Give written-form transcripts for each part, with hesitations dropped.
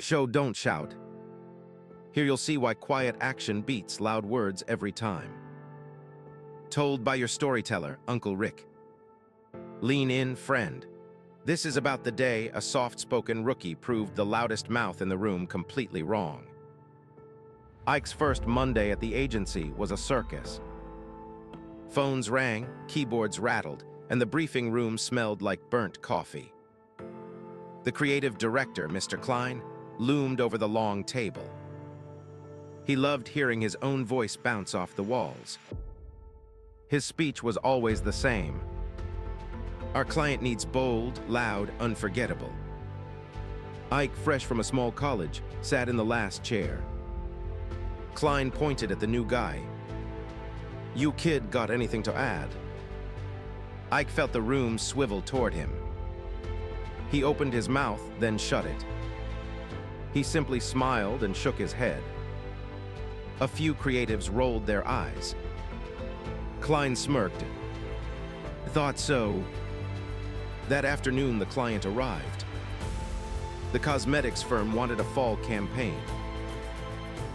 Show, don't shout. Here you'll see why quiet action beats loud words every time. Told by your storyteller, Uncle Rick. Lean in, friend. This is about the day a soft-spoken rookie proved the loudest mouth in the room completely wrong. Ike's first Monday at the agency was a circus. Phones rang, keyboards rattled, and the briefing room smelled like burnt coffee. The creative director, Mr. Klein, loomed over the long table. He loved hearing his own voice bounce off the walls. His speech was always the same. Our client needs bold, loud, unforgettable. Ike, fresh from a small college, sat in the last chair. Klein pointed at the new guy. You kid got anything to add? Ike felt the room swivel toward him. He opened his mouth, then shut it. He simply smiled and shook his head. A few creatives rolled their eyes. Klein smirked. Thought so. That afternoon, the client arrived. The cosmetics firm wanted a fall campaign.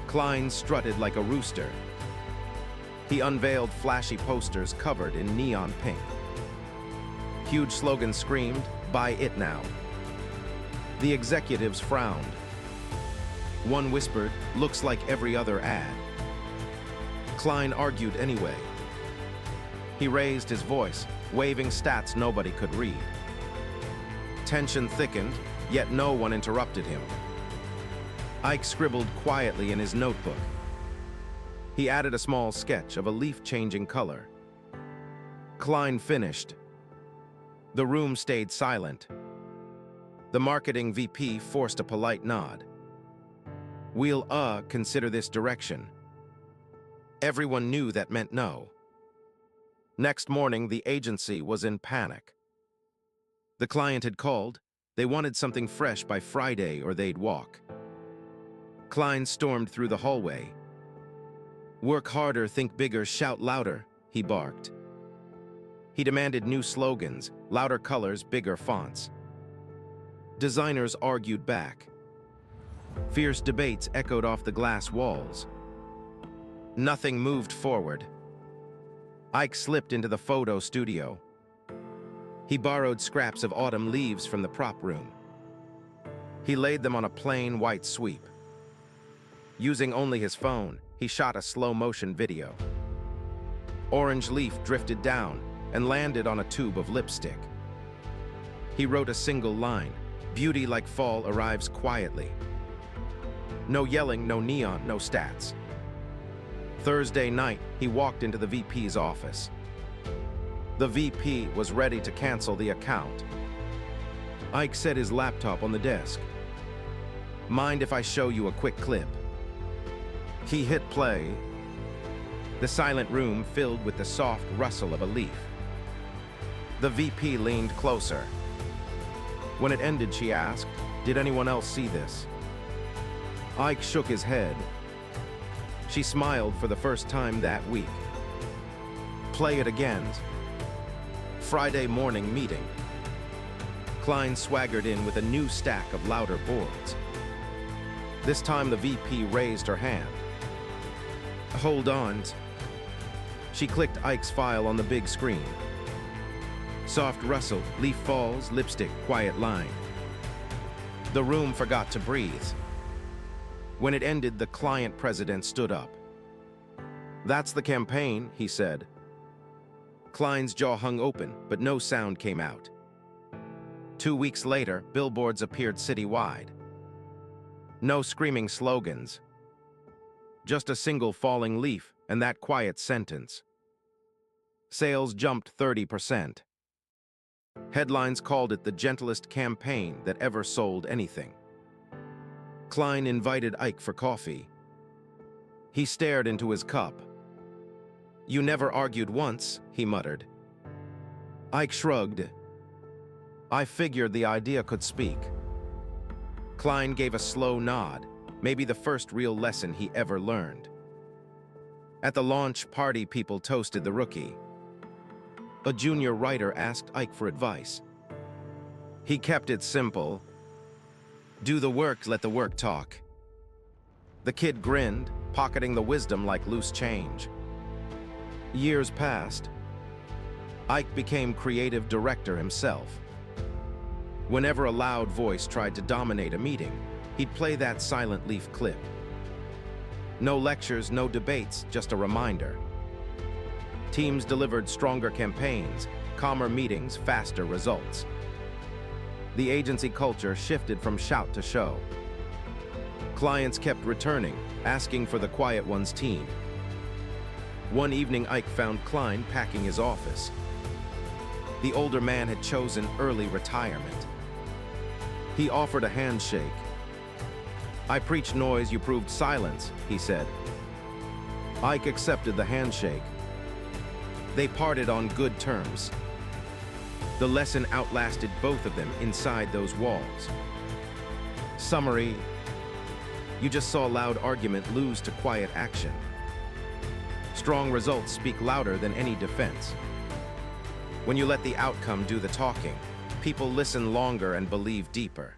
Klein strutted like a rooster. He unveiled flashy posters covered in neon pink. Huge slogans screamed, "Buy it now." The executives frowned. One whispered, "Looks like every other ad." Klein argued anyway. He raised his voice, waving stats nobody could read. Tension thickened, yet no one interrupted him. Ike scribbled quietly in his notebook. He added a small sketch of a leaf changing color. Klein finished. The room stayed silent. The marketing VP forced a polite nod. We'll consider this direction. Everyone knew that meant no. Next morning, the agency was in panic. The client had called. They wanted something fresh by Friday or they'd walk. Klein stormed through the hallway. Work harder, think bigger, shout louder, he barked. He demanded new slogans, louder colors, bigger fonts. Designers argued back. Fierce debates echoed off the glass walls. Nothing moved forward. Ike slipped into the photo studio. He borrowed scraps of autumn leaves from the prop room. He laid them on a plain white sweep. Using only his phone, he shot a slow-motion video. Orange leaf drifted down and landed on a tube of lipstick. He wrote a single line, "Beauty like fall arrives quietly." No yelling, no neon, no stats. Thursday night, he walked into the VP's office. The VP was ready to cancel the account. Ike set his laptop on the desk. Mind if I show you a quick clip? He hit play. The silent room filled with the soft rustle of a leaf. The VP leaned closer. When it ended, she asked, "Did anyone else see this?" Ike shook his head. She smiled for the first time that week. Play it again. Friday morning meeting. Klein swaggered in with a new stack of louder boards. This time the VP raised her hand. Hold on. She clicked Ike's file on the big screen. Soft rustle, leaf falls, lipstick, quiet line. The room forgot to breathe. When it ended, the client president stood up. That's the campaign, he said. Klein's jaw hung open, but no sound came out. 2 weeks later, billboards appeared citywide. No screaming slogans. Just a single falling leaf and that quiet sentence. Sales jumped 30%. Headlines called it the gentlest campaign that ever sold anything. Klein invited Ike for coffee. He stared into his cup. You never argued once, he muttered. Ike shrugged. I figured the idea could speak. Klein gave a slow nod, maybe the first real lesson he ever learned. At the launch party, people toasted the rookie. A junior writer asked Ike for advice. He kept it simple. Do the work, let the work talk. The kid grinned, pocketing the wisdom like loose change. Years passed. Ike became creative director himself. Whenever a loud voice tried to dominate a meeting, he'd play that silent leaf clip. No lectures, no debates, just a reminder. Teams delivered stronger campaigns, calmer meetings, faster results. The agency culture shifted from shout to show. Clients kept returning, asking for the quiet one's team. One evening, Ike found Klein packing his office. The older man had chosen early retirement. He offered a handshake. "I preach noise, you proved silence," he said. Ike accepted the handshake. They parted on good terms. The lesson outlasted both of them inside those walls. Summary: you just saw loud argument lose to quiet action. Strong results speak louder than any defense. When you let the outcome do the talking, people listen longer and believe deeper.